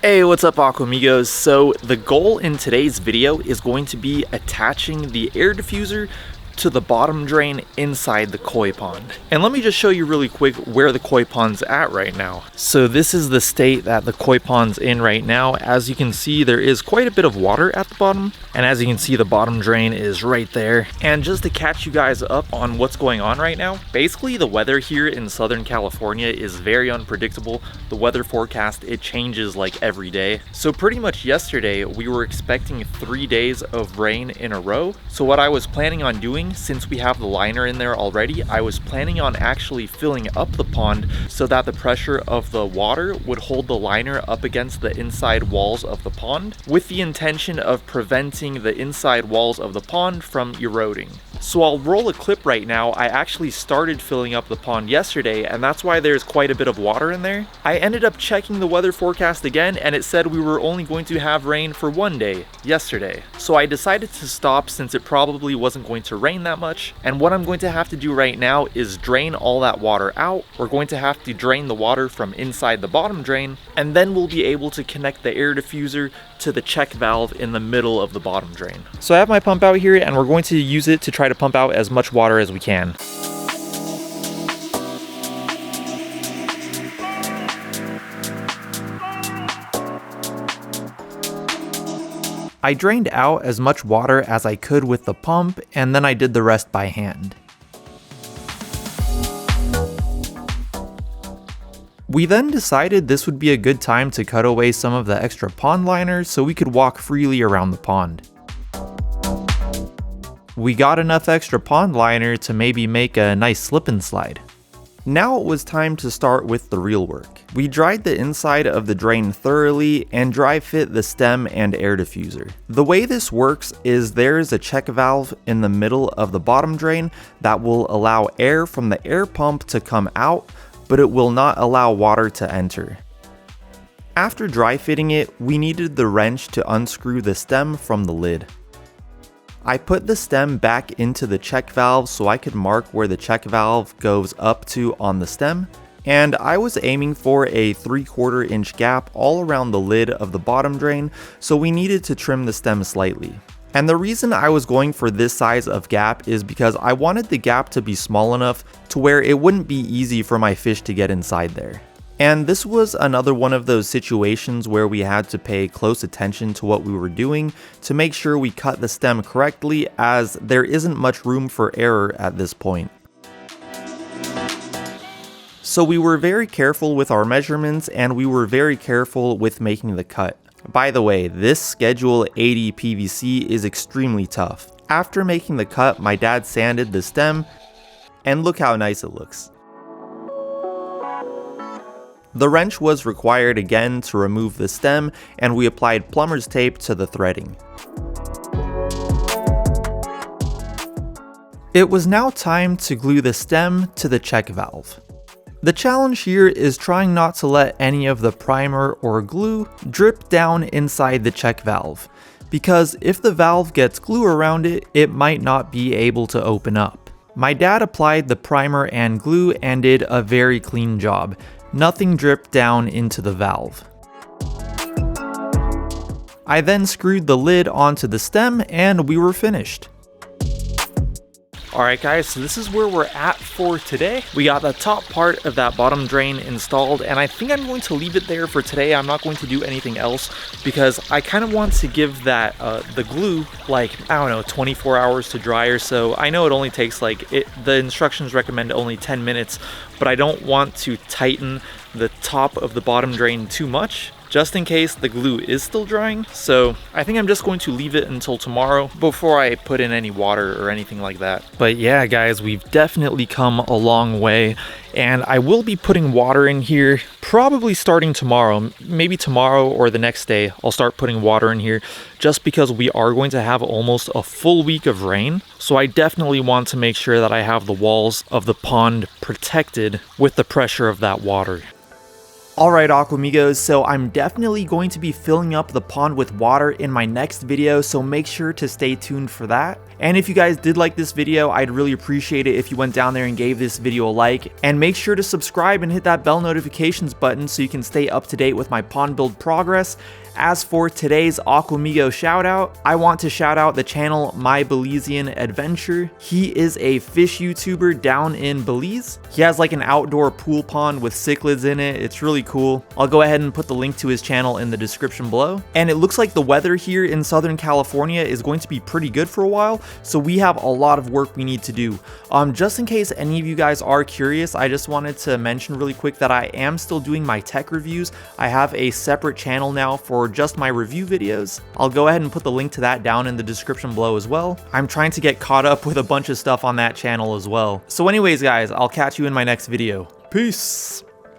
Hey, what's up Aquamigos? So the goal in today's video is going to be attaching the air diffuser to the bottom drain inside the koi pond. And let me just show you really quick where the koi pond's at right now. So this is the state that the koi pond's in right now. As you can see, there is quite a bit of water at the bottom. And as you can see, the bottom drain is right there. And just to catch you guys up on what's going on right now, basically the weather here in Southern California is very unpredictable. The weather forecast, it changes like every day. So pretty much yesterday, we were expecting 3 days of rain in a row. So what I was planning on doing, since we have the liner in there already, I was planning on actually filling up the pond so that the pressure of the water would hold the liner up against the inside walls of the pond, with the intention of preventing the inside walls of the pond from eroding. So I'll roll a clip right now. I actually started filling up the pond yesterday, and that's why there's quite a bit of water in there. I ended up checking the weather forecast again, and it said we were only going to have rain for 1 day, yesterday. So I decided to stop since it probably wasn't going to rain that much. And what I'm going to have to do right now is drain all that water out. We're going to have to drain the water from inside the bottom drain, and then we'll be able to connect the air diffuser to the check valve in the middle of the bottom drain. So I have my pump out here, and we're going to use it to try to pump out as much water as we can. I drained out as much water as I could with the pump, and then I did the rest by hand. We then decided this would be a good time to cut away some of the extra pond liner so we could walk freely around the pond. We got enough extra pond liner to maybe make a nice slip and slide. Now it was time to start with the real work. We dried the inside of the drain thoroughly and dry fit the stem and air diffuser. The way this works is there is a check valve in the middle of the bottom drain that will allow air from the air pump to come out, but it will not allow water to enter. After dry fitting it, we needed the wrench to unscrew the stem from the lid. I put the stem back into the check valve so I could mark where the check valve goes up to on the stem, and I was aiming for a 3/4 inch gap all around the lid of the bottom drain, so we needed to trim the stem slightly. And the reason I was going for this size of gap is because I wanted the gap to be small enough to where it wouldn't be easy for my fish to get inside there. And this was another one of those situations where we had to pay close attention to what we were doing to make sure we cut the stem correctly, as there isn't much room for error at this point. So we were very careful with our measurements, and we were very careful with making the cut. By the way, this Schedule 80 PVC is extremely tough. After making the cut, my dad sanded the stem, and look how nice it looks. The wrench was required again to remove the stem, and we applied plumber's tape to the threading. It was now time to glue the stem to the check valve. The challenge here is trying not to let any of the primer or glue drip down inside the check valve, because if the valve gets glue around it, it might not be able to open up. My dad applied the primer and glue and did a very clean job. Nothing dripped down into the valve. I then screwed the lid onto the stem and we were finished. Alright guys, so this is where we're at for today. We got the top part of that bottom drain installed, and I think I'm going to leave it there for today. I'm not going to do anything else because I kind of want to give that the glue like, I don't know, 24 hours to dry or so. I know it only takes the instructions recommend only 10 minutes, but I don't want to tighten the top of the bottom drain too much, just in case the glue is still drying. So I think I'm just going to leave it until tomorrow before I put in any water or anything like that. But yeah guys, we've definitely come a long way, and I will be putting water in here probably starting tomorrow. Maybe tomorrow or the next day I'll start putting water in here, just because we are going to have almost a full week of rain. So I definitely want to make sure that I have the walls of the pond protected with the pressure of that water. Alright Aquamigos, so I'm definitely going to be filling up the pond with water in my next video, so make sure to stay tuned for that. And if you guys did like this video, I'd really appreciate it if you went down there and gave this video a like. And make sure to subscribe and hit that bell notifications button so you can stay up to date with my pond build progress. As for today's Aquamigo shout out, I want to shout out the channel My Belizean Adventure. He is a fish YouTuber down in Belize. He has like an outdoor pool pond with cichlids in it. It's really cool. I'll go ahead and put the link to his channel in the description below. And it looks like the weather here in Southern California is going to be pretty good for a while, so we have a lot of work we need to do. Just in case any of you guys are curious, I just wanted to mention really quick that I am still doing my tech reviews. I have a separate channel now for just my review videos. I'll go ahead and put the link to that down in the description below as well. I'm trying to get caught up with a bunch of stuff on that channel as well. So anyways guys, I'll catch you in my next video. Peace!